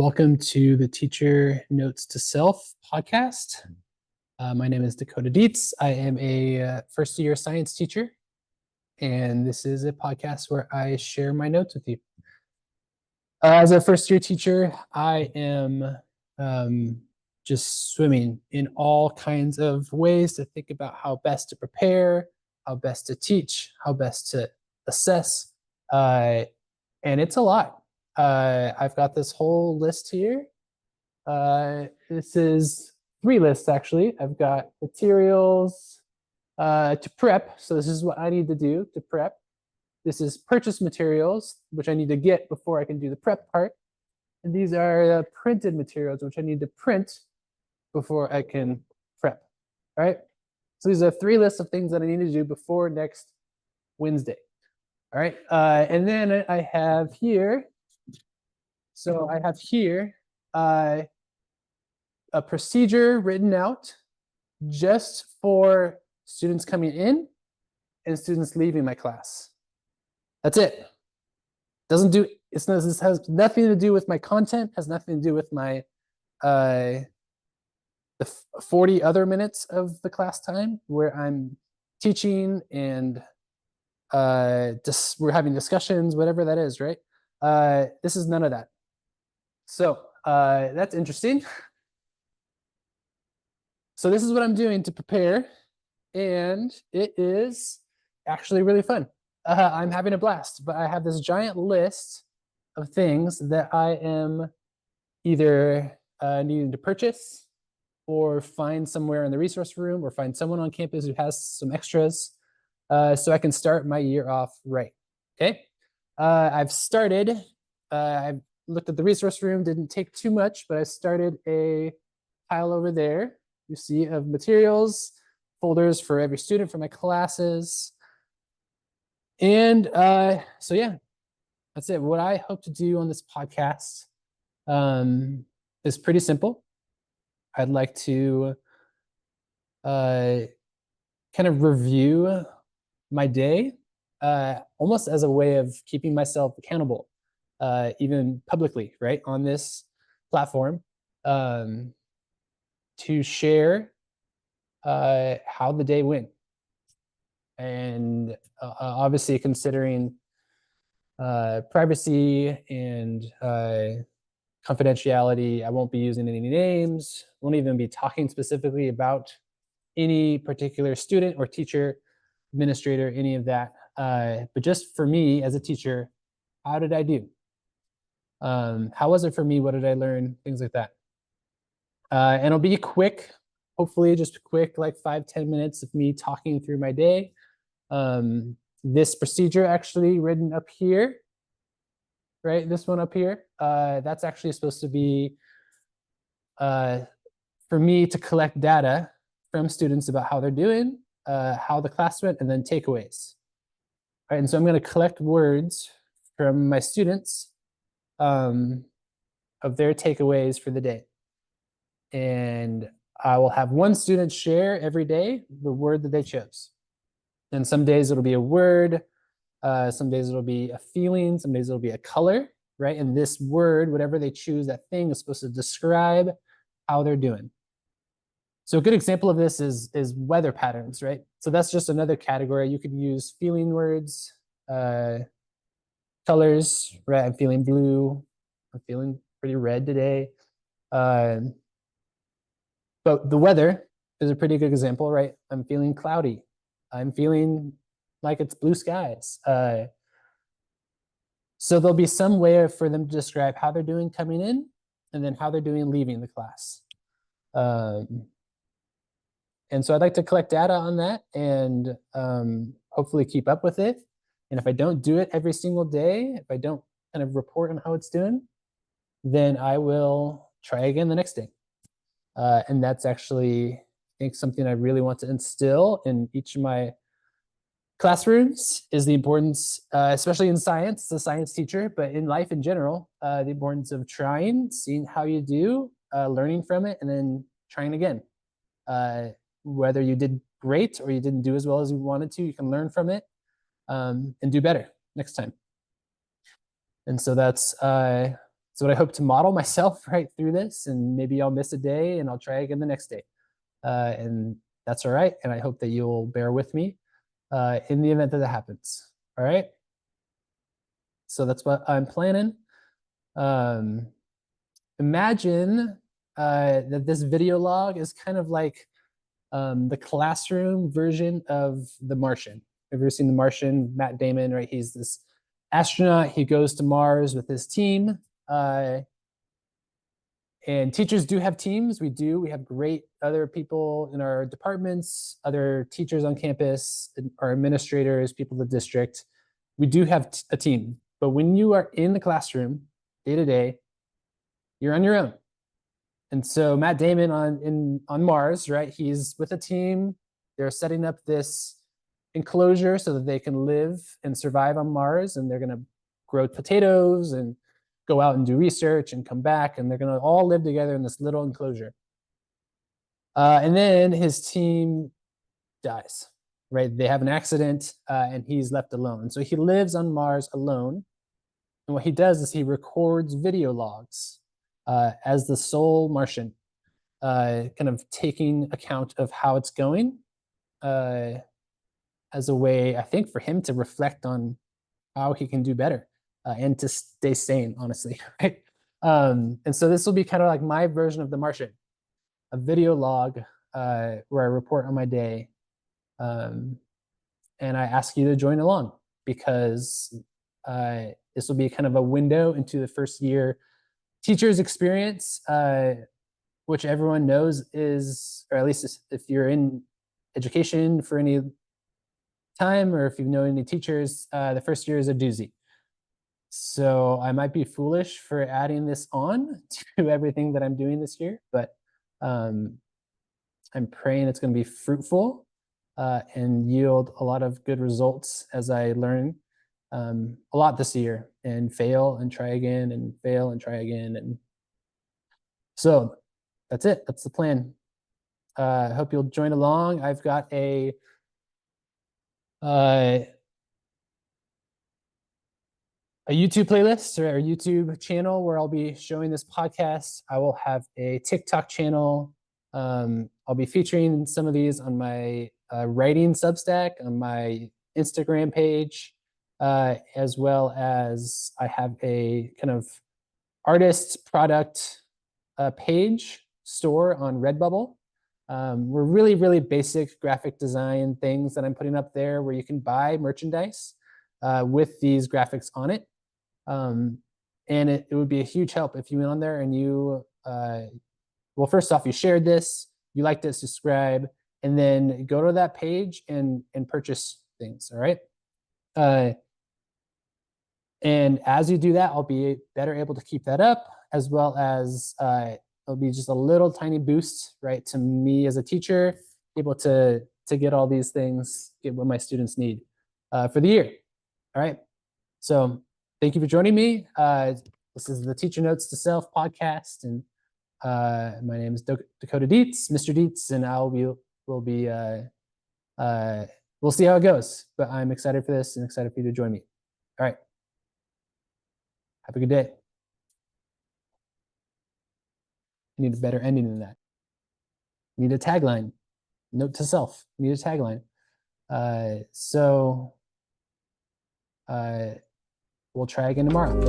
welcome to the Teacher Notes to Self podcast. My name is Dakota Dietz. I am a first-year science teacher, and this is a podcast where I share my notes with you. As a first-year teacher, I am just swimming in all kinds of ways to think about how best to prepare, how best to teach, how best to assess, and it's a lot. I've got this whole list here. This is 3 lists, actually. I've got materials to prep. So this is what I need to do to prep. This is purchase materials, which I need to get before I can do the prep part. And these are printed materials, which I need to print before I can prep. All right. So these are 3 lists of things that I need to do before next Wednesday. All right. And then I have here, a procedure written out just for students coming in and students leaving my class. That's it. This has nothing to do with my content, has nothing to do with my the 40 other minutes of the class time where I'm teaching and we're having discussions, whatever that is, right? This is none of that. So that's interesting. So this is what I'm doing to prepare, and it is actually really fun. I'm having a blast, but I have this giant list of things that I am either needing to purchase or find somewhere in the resource room or find someone on campus who has some extras so I can start my year off right. Okay. I've looked at the resource room, didn't take too much, but I started a pile over there, you see, of materials, folders for every student for my classes. And so yeah, that's it. What I hope to do on this podcast is pretty simple. I'd like to kind of review my day almost as a way of keeping myself accountable, even publicly, right, on this platform, to share how the day went. And obviously considering privacy and confidentiality, I won't be using any names, won't even be talking specifically about any particular student or teacher, administrator, any of that. But just for me as a teacher, how did I do? How was it for me? What did I learn? Things like that. And it'll be quick, hopefully just quick, like 5-10 minutes of me talking through my day. This procedure actually written up here, right? This one up here, that's actually supposed to be for me to collect data from students about how they're doing, how the class went, and then takeaways. All right, and so I'm going to collect words from my students of their takeaways for the day. And I will have one student share every day the word that they chose. And some days it'll be a word, some days it'll be a feeling, some days it'll be a color, right? And this word, whatever they choose, that thing is supposed to describe how they're doing. So a good example of this is weather patterns, right? So that's just another category. You could use feeling words, colors, right? I'm feeling blue. I'm feeling pretty red today. But the weather is a pretty good example, right? I'm feeling cloudy. I'm feeling like it's blue skies. So there'll be some way for them to describe how they're doing coming in and then how they're doing leaving the class. And so I'd like to collect data on that and hopefully keep up with it. And if I don't do it every single day, if I don't kind of report on how it's doing, then I will try again the next day. And that's actually, I think, something I really want to instill in each of my classrooms is the importance, especially in science, as a science teacher, but in life in general, the importance of trying, seeing how you do, learning from it, and then trying again. Whether you did great or you didn't do as well as you wanted to, you can learn from it and do better next time. And so that's what I hope to model myself right through this, and maybe I'll miss a day and I'll try again the next day. And that's all right. And I hope that you'll bear with me in the event that that happens. All right. So that's what I'm planning. Imagine that this video log is kind of like the classroom version of The Martian. Have you ever seen The Martian? Matt Damon, right? He's this astronaut. He goes to Mars with his team. And teachers do have teams. We do. We have great other people in our departments, other teachers on campus, our administrators, people in the district. We do have a team. But when you are in the classroom day to day, you're on your own. And so Matt Damon on Mars, right? He's with a team. They're setting up this enclosure so that they can live and survive on Mars, and they're going to grow potatoes and go out and do research and come back, and they're going to all live together in this little enclosure. And then his team dies, right? They have an accident, and he's left alone. So he lives on Mars alone. And what he does is he records video logs as the sole Martian, kind of taking account of how it's going as a way, I think, for him to reflect on how he can do better and to stay sane, honestly. Right? And so this will be kind of like my version of The Martian, a video log where I report on my day. And I ask you to join along because this will be kind of a window into the first year teacher's experience, which everyone knows is, or at least if you're in education for any time, or if you know any teachers, the first year is a doozy. So I might be foolish for adding this on to everything that I'm doing this year, but I'm praying it's going to be fruitful and yield a lot of good results as I learn a lot this year and fail and try again and fail and try again. And so that's it. That's the plan. I hope you'll join along. I've got a YouTube playlist or a YouTube channel where I'll be showing this podcast. I will have a TikTok channel. I'll be featuring some of these on my writing Substack, on my Instagram page, as well as I have a kind of artist product page store on Redbubble. We're really, really basic graphic design things that I'm putting up there where you can buy merchandise with these graphics on it. And it would be a huge help if you went on there and you, well, first off, you shared this, you liked it, subscribe, and then go to that page and purchase things, all right? And as you do that, I'll be better able to keep that up, as well as it'll be just a little tiny boost, right, to me as a teacher, able to get all these things, get what my students need for the year, all right? So thank you for joining me. This is the Teacher Notes to Self podcast, and my name is Dakota Dietz, Mr. Dietz, and we'll see how it goes. But I'm excited for this and excited for you to join me. All right. Have a good day. I need a better ending than that. I need a tagline. Note to self. I need a tagline. We'll try again tomorrow.